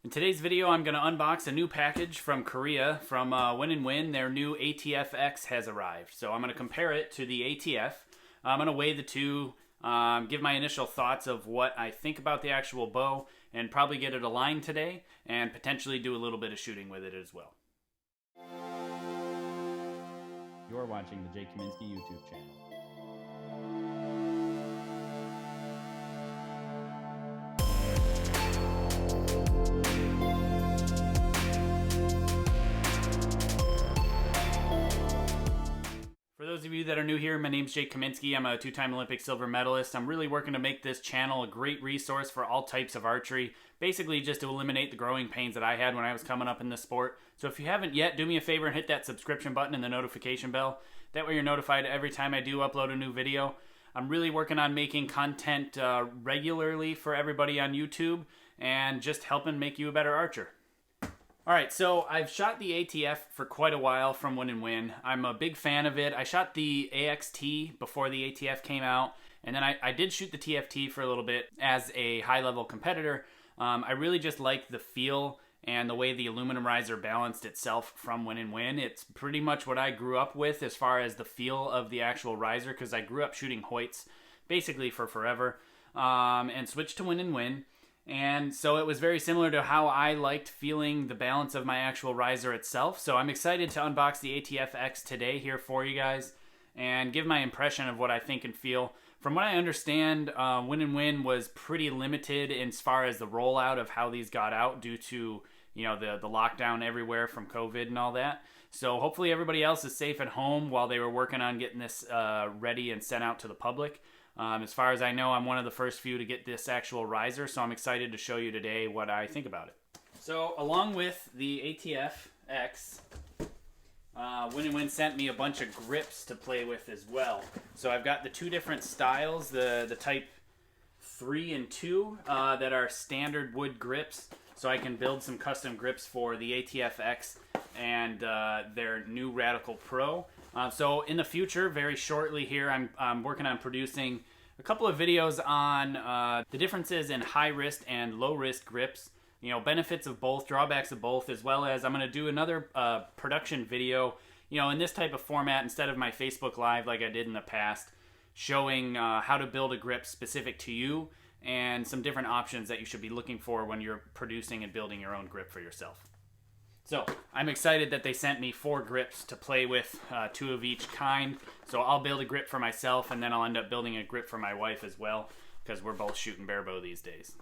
In today's video, I'm going to unbox a new package from Korea from Win Win. Their new ATF-X has arrived. So I'm going to compare it to the ATF. I'm going to weigh the two, give my initial thoughts of what I think about the actual bow, and probably get it aligned today, and potentially do a little bit of shooting with it as well. You're watching the Kaminski YouTube channel. For those of you that are new here, my name's Kaminski. I'm a two-time Olympic silver medalist. I'm really working to make this channel a great resource for all types of archery, basically just to eliminate the growing pains that I had when I was coming up in this sport. So if you haven't yet, do me a favor and hit that subscription button and the notification bell. That way you're notified every time I do upload a new video. I'm really working on making content regularly for everybody on YouTube and just helping make you a better archer. Alright, so I've shot the ATF for quite a while from Win Win. I'm a big fan of it. I shot the AXT before the ATF came out, and then I did shoot the TFT for a little bit as a high-level competitor. I really just liked the feel and the way the aluminum riser balanced itself from Win Win. It's pretty much what I grew up with as far as the feel of the actual riser, because I grew up shooting Hoyts basically for forever, and switched to Win Win. And so it was very similar to how I liked feeling the balance of my actual riser itself. So I'm excited to unbox the ATF-X today here for you guys and give my impression of what I think and feel. From what I understand, Win Win was pretty limited as far as the rollout of how these got out due to, you know, the lockdown everywhere from COVID and all that. So hopefully everybody else is safe at home while they were working on getting this ready and sent out to the public. As far as I know, I'm one of the first few to get this actual riser, so I'm excited to show you today what I think about it. So, along with the ATF-X, Win Win sent me a bunch of grips to play with as well. So I've got the two different styles, the type 3 and 2 that are standard wood grips, so I can build some custom grips for the ATF-X and their new Radical Pro. So in the future, very shortly here, I'm working on producing a couple of videos on the differences in high-risk and low-risk grips, you know, benefits of both, drawbacks of both, as well as I'm going to do another production video, you know, in this type of format instead of my Facebook Live like I did in the past, showing how to build a grip specific to you and some different options that you should be looking for when you're producing and building your own grip for yourself. So, I'm excited that they sent me 4 grips to play with, 2 of each kind. So I'll build a grip for myself, and then I'll end up building a grip for my wife as well, because we're both shooting bare bow these days.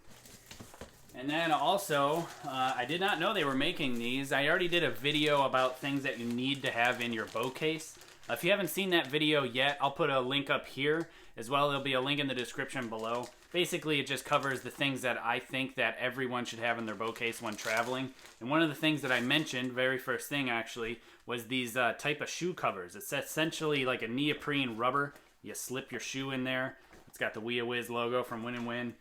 And then also, I did not know they were making these. I already did a video about things that you need to have in your Bowcase. If you haven't seen that video yet, I'll put a link up here as well. There'll be a link in the description below. Basically, it just covers the things that I think that everyone should have in their Bowcase when traveling. And one of the things that I mentioned, very first thing actually, was these type of shoe covers. It's essentially like a neoprene rubber. You slip your shoe in there. It's got the Whiz logo from Win Win.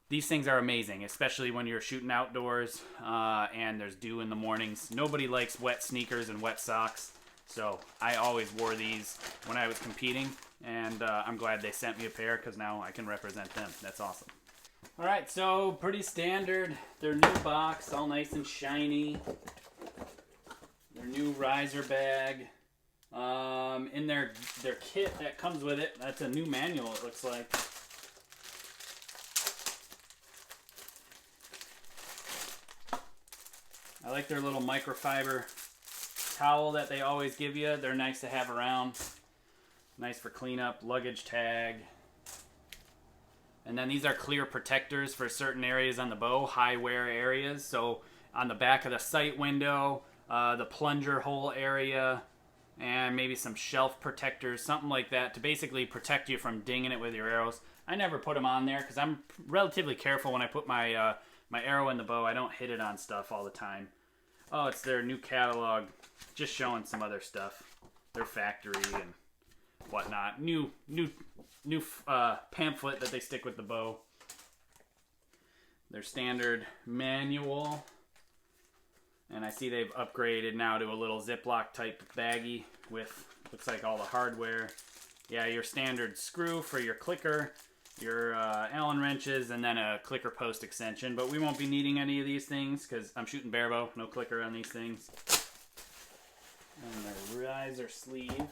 These things are amazing, especially when you're shooting outdoors and there's dew in the mornings. Nobody likes wet sneakers and wet socks. So I always wore these when I was competing, and I'm glad they sent me a pair because now I can represent them. That's awesome. All right, so pretty standard. Their new box, all nice and shiny. Their new riser bag. In their kit that comes with it, that's a new manual it looks like. I like their little microfiber towel that they always give you. They're nice to have around. Nice for cleanup, luggage tag. And then these are clear protectors for certain areas on the bow, high wear areas. So on the back of the sight window, the plunger hole area, and maybe some shelf protectors, something like that, to basically protect you from dinging it with your arrows. I never put them on there because I'm relatively careful when I put my my arrow in the bow. I don't hit it on stuff all the time. Oh, it's their new catalog, just showing some other stuff. Their factory and whatnot. New pamphlet that they stick with the bow. Their standard manual. And I see they've upgraded now to a little Ziploc type baggie with, looks like all the hardware. Yeah, your standard screw for your clicker. your Allen wrenches, and then a clicker post extension. But we won't be needing any of these things because I'm shooting bare bow, no clicker on these things. And the riser sleeve.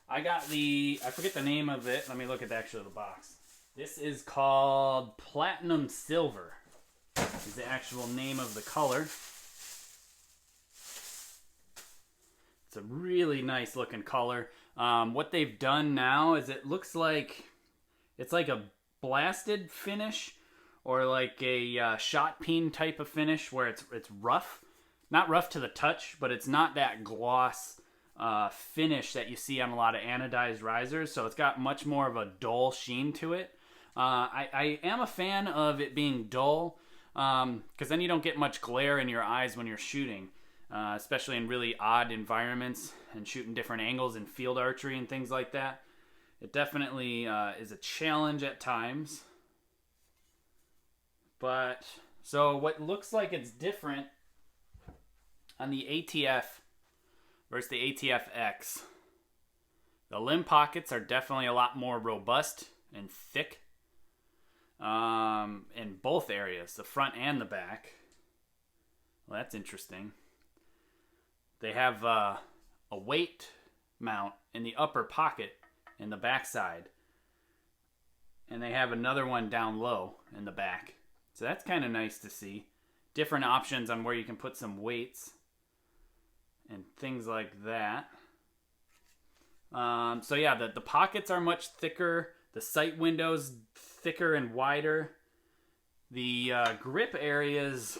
I got I forget the name of it. Let me look at the box. This is called Platinum Silver. Is the actual name of the color. It's a really nice looking color. What they've done now is it looks like it's like a blasted finish or like a shot peen type of finish where it's rough. Not rough to the touch, but it's not that gloss finish that you see on a lot of anodized risers. So it's got much more of a dull sheen to it. I am a fan of it being dull because then you don't get much glare in your eyes when you're shooting. Especially in really odd environments and shooting different angles in field archery and things like that. It definitely is a challenge at times. But, so what looks like it's different on the ATF versus the ATF-X. The limb pockets are definitely a lot more robust and thick in both areas, the front and the back. Well, that's interesting. They have a weight mount in the upper pocket in the back side. And they have another one down low in the back. So that's kind of nice to see. Different options on where you can put some weights and things like that. So yeah, the pockets are much thicker. The sight windows thicker and wider. The grip areas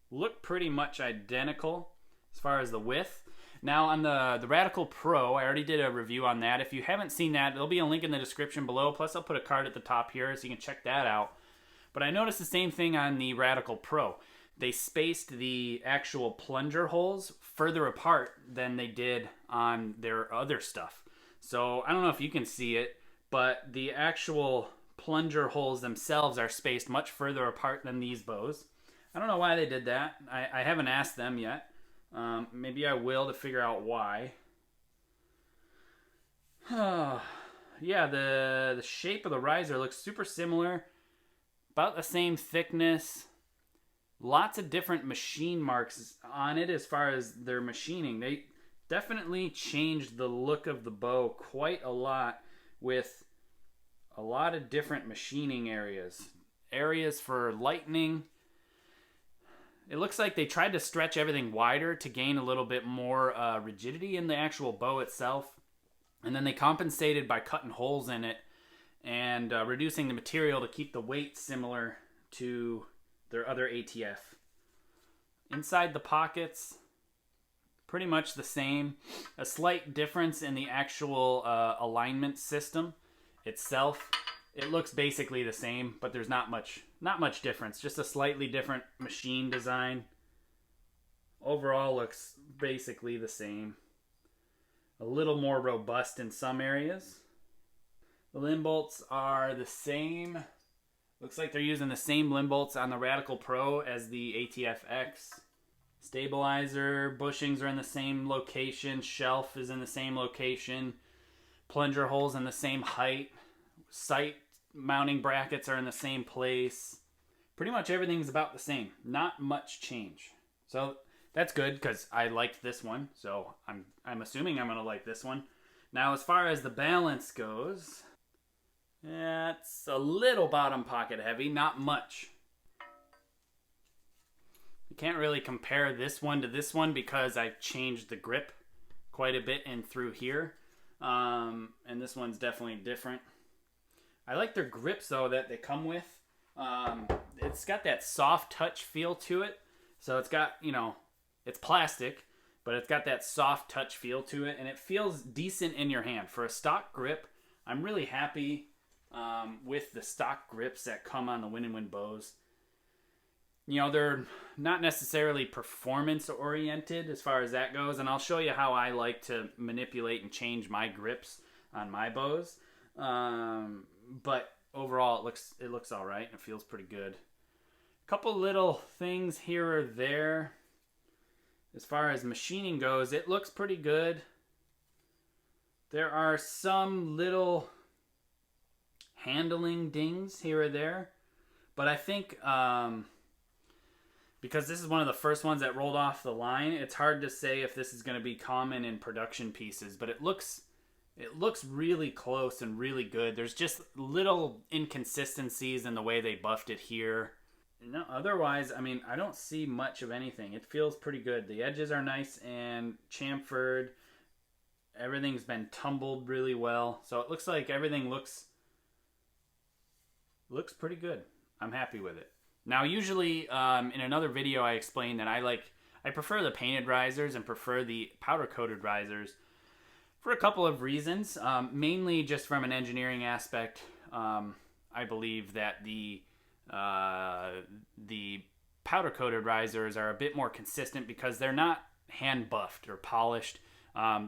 look pretty much identical as far as the width. Now on the Radical Pro, I already did a review on that. If you haven't seen that, there'll be a link in the description below. Plus I'll put a card at the top here so you can check that out. But I noticed the same thing on the Radical Pro. They spaced the actual plunger holes further apart than they did on their other stuff. So I don't know if you can see it, but the actual plunger holes themselves are spaced much further apart than these bows. I don't know why they did that. I haven't asked them yet. Maybe I will to figure out why. Yeah, the shape of the riser looks super similar. About the same thickness. Lots of different machine marks on it as far as their machining. They definitely changed the look of the bow quite a lot with a lot of different machining areas. Areas for lightning. It looks like they tried to stretch everything wider to gain a little bit more rigidity in the actual bow itself. And then they compensated by cutting holes in it and reducing the material to keep the weight similar to their other ATF. Inside the pockets, pretty much the same. A slight difference in the actual alignment system itself. It looks basically the same, but there's not much difference. Just a slightly different machine design. Overall looks basically the same. A little more robust in some areas. The limb bolts are the same. Looks like they're using the same limb bolts on the Radical Pro as the ATF-X. Stabilizer, bushings are in the same location. Shelf is in the same location. Plunger holes in the same height. Sight mounting brackets are in the same place. Pretty much everything's about the same. Not much change. So that's good because I liked this one. So I'm assuming I'm going to like this one. Now as far as the balance goes, it's a little bottom pocket heavy. Not much. You can't really compare this one to this one because I've changed the grip quite a bit in through here. And this one's definitely different. I like their grips though that they come with. It's got that soft touch feel to it. So it's got, it's plastic, but it's got that soft touch feel to it. And it feels decent in your hand. For a stock grip, I'm really happy with the stock grips that come on the Win Win bows. They're not necessarily performance oriented as far as that goes. And I'll show you how I like to manipulate and change my grips on my bows. But overall, it looks all right. It feels pretty good. A couple little things here or there. As far as machining goes, it looks pretty good. There are some little handling dings here or there. But I think because this is one of the first ones that rolled off the line, it's hard to say if this is going to be common in production pieces. But it looks really close and really good. There's just little inconsistencies in the way they buffed it here. No, otherwise, I mean, I don't see much of anything. It feels pretty good. The edges are nice and chamfered. Everything's been tumbled really well. So it looks like everything looks pretty good. I'm happy with it. Now, usually in another video, I explained that I prefer the painted risers and prefer the powder-coated risers for a couple of reasons. Mainly just from an engineering aspect, I believe that the powder-coated risers are a bit more consistent because they're not hand buffed or polished.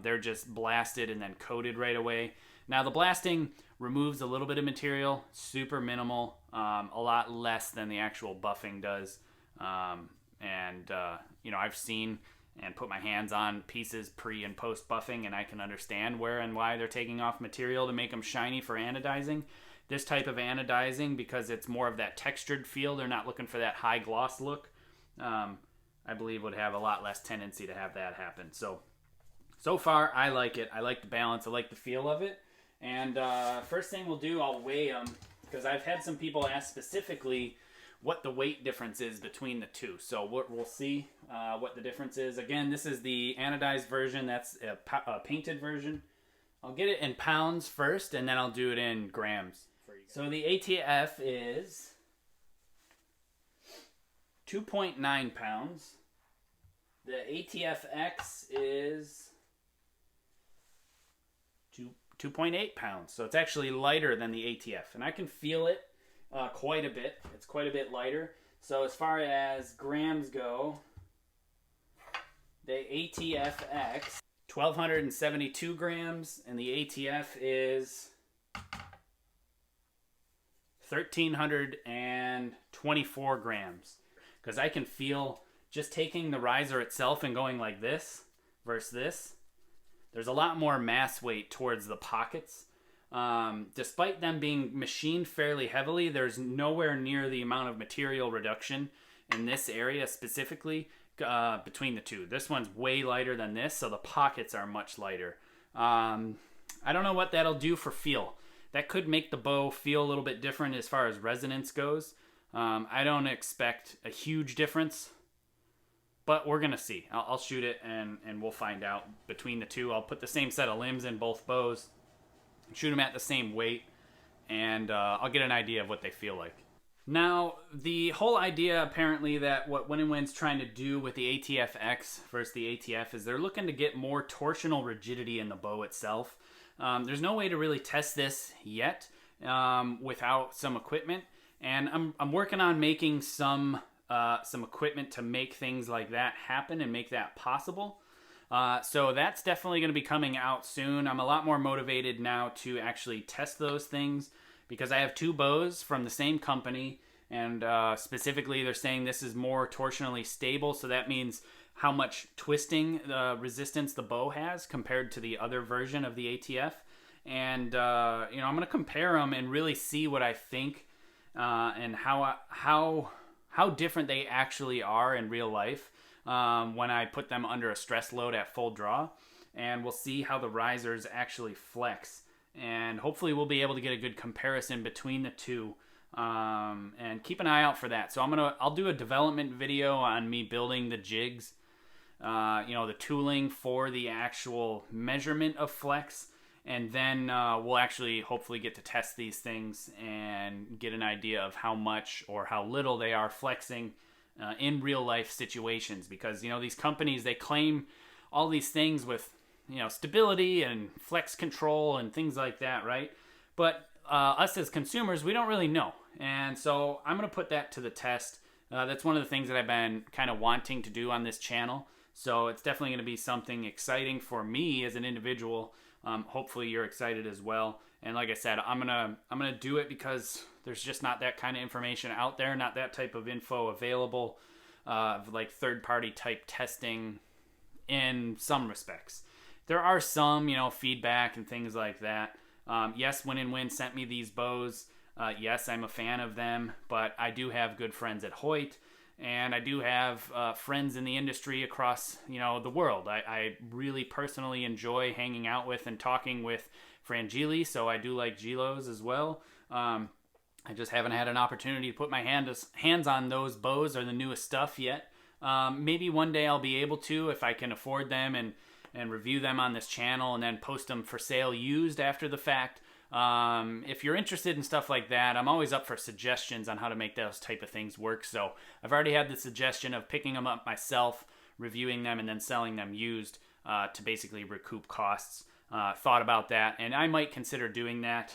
They're just blasted and then coated right away. Now, the blasting removes a little bit of material, super minimal, a lot less than the actual buffing does. You know, I've seen and put my hands on pieces pre and post buffing, and I can understand where and why they're taking off material to make them shiny for anodizing. This type of anodizing, because it's more of that textured feel, they're not looking for that high gloss look, I believe would have a lot less tendency to have that happen. So far, I like it. I like the balance. I like the feel of it. And first thing we'll do, I'll weigh them, because I've had some people ask specifically what the weight difference is between the two. So we'll see what the difference is. Again, this is the anodized version. That's a painted version. I'll get it in pounds first, and then I'll do it in grams. So the ATF is 2.9 pounds. The ATF-X is 2.8 pounds. So it's actually lighter than the ATF. And I can feel it quite a bit. It's quite a bit lighter. So as far as grams go, the ATF-X, 1,272 grams, and the ATF is 1,324 grams. Because I can feel, just taking the riser itself and going like this versus this, there's a lot more mass weight towards the pockets. Despite them being machined fairly heavily, there's nowhere near the amount of material reduction in this area specifically between the two. This one's way lighter than this, so the pockets are much lighter. I don't know what that'll do for feel. That could make the bow feel a little bit different as far as resonance goes. I don't expect a huge difference, but we're going to see. I'll shoot it and we'll find out between the two. I'll put the same set of limbs in both bows, shoot them at the same weight, and I'll get an idea of what they feel like. Now, the whole idea apparently that what Win Win's trying to do with the ATF-X versus the ATF is they're looking to get more torsional rigidity in the bow itself. There's no way to really test this yet without some equipment, and I'm working on making some equipment to make things like that happen and make that possible. So that's definitely going to be coming out soon. I'm a lot more motivated now to actually test those things because I have two bows from the same company, and specifically they're saying this is more torsionally stable, so that means how much twisting resistance the bow has compared to the other version of the ATF. And I'm going to compare them and really see what I think and how different they actually are in real life when I put them under a stress load at full draw. And we'll see how the risers actually flex. And hopefully we'll be able to get a good comparison between the two. And keep an eye out for that. So I'll do a development video on me building the jigs, the tooling for the actual measurement of flex. And then we'll actually hopefully get to test these things and get an idea of how much or how little they are flexing in real life situations. Because, these companies, they claim all these things with, stability and flex control and things like that, right? But us as consumers, we don't really know. And so I'm going to put that to the test. That's one of the things that I've been kind of wanting to do on this channel. So it's definitely going to be something exciting for me as an individual. Hopefully you're excited as well. And like I said, I'm gonna do it because there's just not that kind of information out there, not that type of info available, like third-party type testing in some respects. There are some, feedback and things like that. Yes, Win Win sent me these bows. Yes, I'm a fan of them, but I do have good friends at Hoyt, and I do have friends in the industry across, the world. I really personally enjoy hanging out with and talking with Frangili, so I do like Gilos as well. I just haven't had an opportunity to put my hands on those bows or the newest stuff yet. Maybe one day I'll be able to, if I can afford them and review them on this channel and then post them for sale used after the fact. If you're interested in stuff like that, I'm always up for suggestions on how to make those type of things work. So I've already had the suggestion of picking them up myself, reviewing them, and then selling them used to basically recoup costs. Thought about that, and I might consider doing that.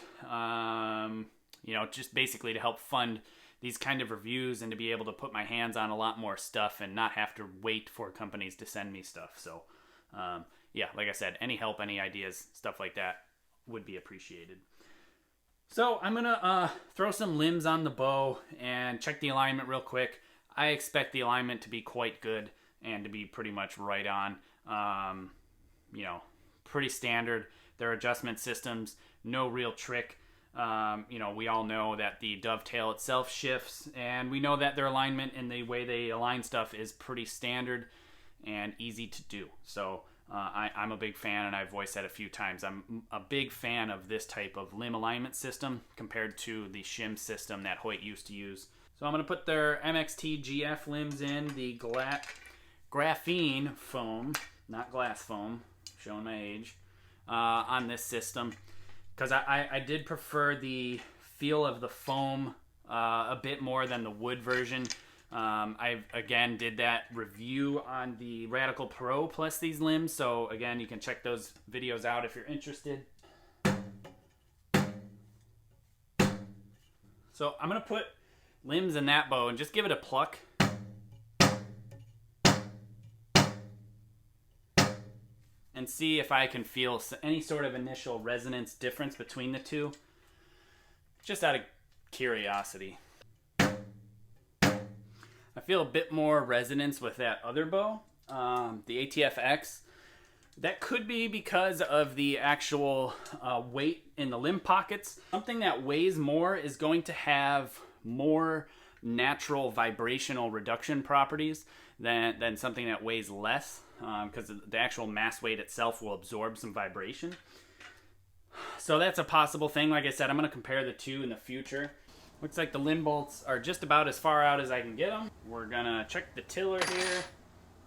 Just basically to help fund these kind of reviews and to be able to put my hands on a lot more stuff and not have to wait for companies to send me stuff. So, like I said, any help, any ideas, stuff like that would be appreciated. So I'm going to throw some limbs on the bow and check the alignment real quick. I expect the alignment to be quite good and to be pretty much right on. Pretty standard. Their adjustment systems, no real trick. We all know that the dovetail itself shifts, and we know that their alignment and the way they align stuff is pretty standard and easy to do. So I'm a big fan, and I've voiced that a few times. I'm a big fan of this type of limb alignment system compared to the shim system that Hoyt used to use. So I'm going to put their MXT GF limbs in, the graphene foam, not glass foam, showing my age, on this system. Because I did prefer the feel of the foam a bit more than the wood version. I, again, did that review on the Radical Pro plus these limbs. So, again, you can check those videos out if you're interested. So, I'm going to put limbs in that bow and just give it a pluck. And see if I can feel any sort of initial resonance difference between the two, just out of curiosity. I feel a bit more resonance with that other bow, the ATF-X. That could be because of the actual weight in the limb pockets. Something that weighs more is going to have more natural vibrational reduction properties than something that weighs less. Because the actual mass weight itself will absorb some vibration. So that's a possible thing. Like I said, I'm going to compare the two in the future. Looks like the limb bolts are just about as far out as I can get them. We're going to check the tiller here.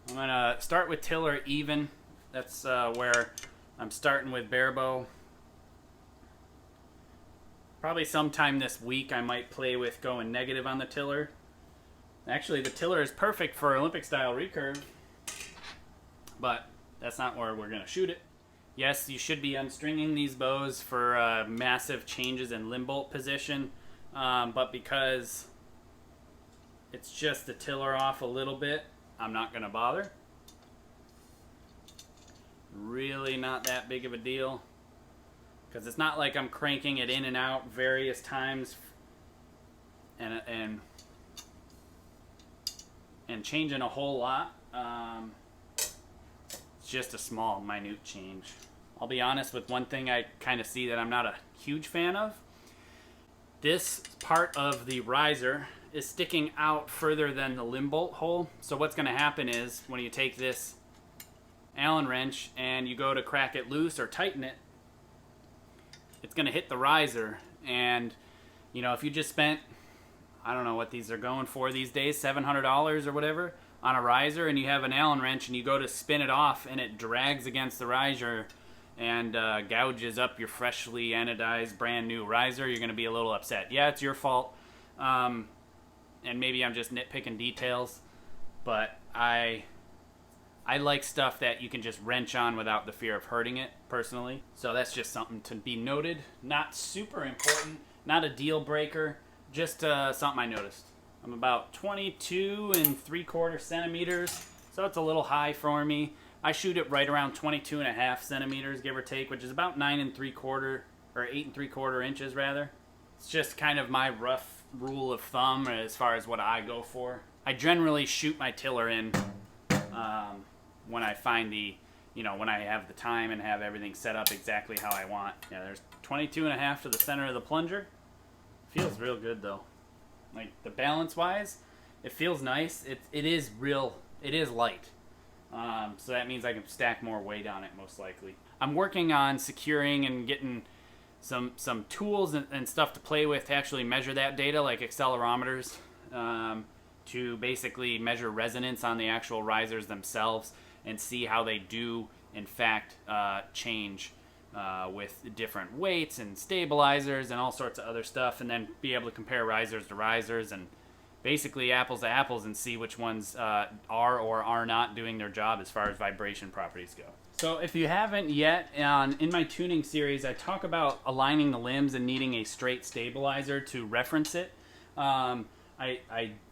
I'm going to start with tiller even. That's where I'm starting with bare bow. Probably sometime this week I might play with going negative on the tiller. Actually, the tiller is perfect for Olympic style recurve. But that's not where we're going to shoot it. Yes, you should be unstringing these bows for massive changes in limb bolt position. But because it's just the tiller off a little bit, I'm not going to bother. Really not that big of a deal. Because it's not like I'm cranking it in and out various times and changing a whole lot. Just a small, minute change. I'll be honest with one thing I kind of see that I'm not a huge fan of. This part of the riser is sticking out further than the limb bolt hole. So what's going to happen is when you take this Allen wrench and you go to crack it loose or tighten it, it's going to hit the riser. And, if you just spent, I don't know what these are going for these days, $700 or whatever, on a riser, and you have an Allen wrench and you go to spin it off and it drags against the riser and gouges up your freshly anodized brand new riser, you're going to be a little upset. Yeah, it's your fault, and maybe I'm just nitpicking details, but I like stuff that you can just wrench on without the fear of hurting it, personally. So that's just something to be noted. Not super important, not a deal breaker, just something I noticed. I'm about 22 3/4 centimeters, so it's a little high for me. I shoot it right around 22.5 centimeters, give or take, which is about 9 3/4 or 8 3/4 inches rather. It's just kind of my rough rule of thumb as far as what I go for. I generally shoot my tiller in when I find the you know, when I have the time and have everything set up exactly how I want. Yeah, there's 22.5 to the center of the plunger. Feels real good though. Like the balance wise, it feels nice. It is light. So that means I can stack more weight on it most likely. I'm working on securing and getting some tools and stuff to play with to actually measure that data, like accelerometers, to basically measure resonance on the actual risers themselves and see how they do in fact change with different weights and stabilizers and all sorts of other stuff, and then be able to compare risers to risers and basically apples to apples and see which ones are or are not doing their job as far as vibration properties go. So if you haven't yet, in my tuning series, I talk about aligning the limbs and needing a straight stabilizer to reference it. And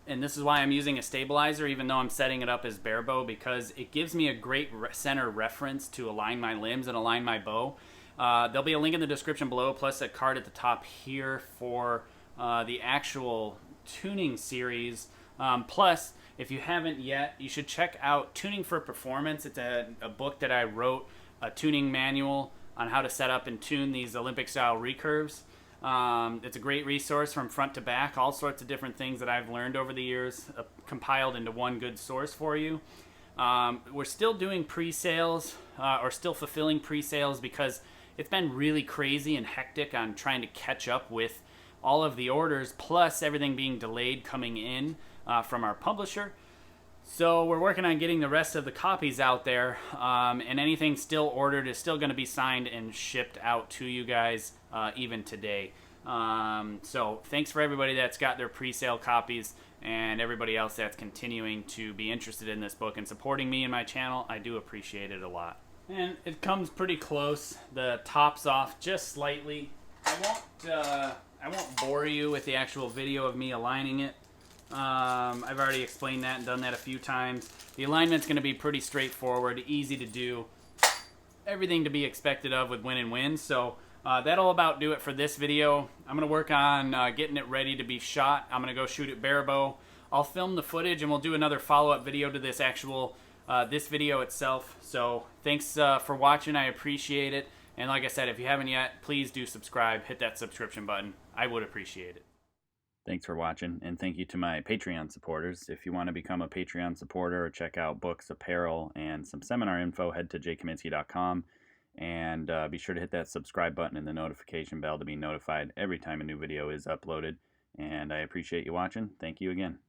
this is why I'm using a stabilizer, even though I'm setting it up as bare bow, because it gives me a great center reference to align my limbs and align my bow. There'll be a link in the description below, plus a card at the top here for the actual tuning series. Plus, if you haven't yet, you should check out Tuning for Performance. It's a book that I wrote, a tuning manual on how to set up and tune these Olympic style recurves. It's a great resource from front to back, all sorts of different things that I've learned over the years, compiled into one good source for you. We're still doing pre-sales, or still fulfilling pre-sales, because it's been really crazy and hectic on trying to catch up with all of the orders, plus everything being delayed coming in from our publisher. So we're working on getting the rest of the copies out there, and anything still ordered is still going to be signed and shipped out to you guys even today. So thanks for everybody that's got their pre-sale copies and everybody else that's continuing to be interested in this book and supporting me and my channel. I do appreciate it a lot. And it comes pretty close. The top's off just slightly. I won't bore you with the actual video of me aligning it. I've already explained that and done that a few times. The alignment's going to be pretty straightforward, easy to do, everything to be expected of with Win Win. So that'll about do it for this video. I'm going to work on getting it ready to be shot. I'm going to go shoot it bare bow. I'll film the footage and we'll do another follow-up video to this actual this video itself. So thanks for watching. I appreciate it. And like I said, if you haven't yet, please do subscribe. Hit that subscription button. I would appreciate it. Thanks for watching, and thank you to my Patreon supporters. If you want to become a Patreon supporter or check out books, apparel, and some seminar info, head to jkaminski.com, and be sure to hit that subscribe button and the notification bell to be notified every time a new video is uploaded. And I appreciate you watching. Thank you again.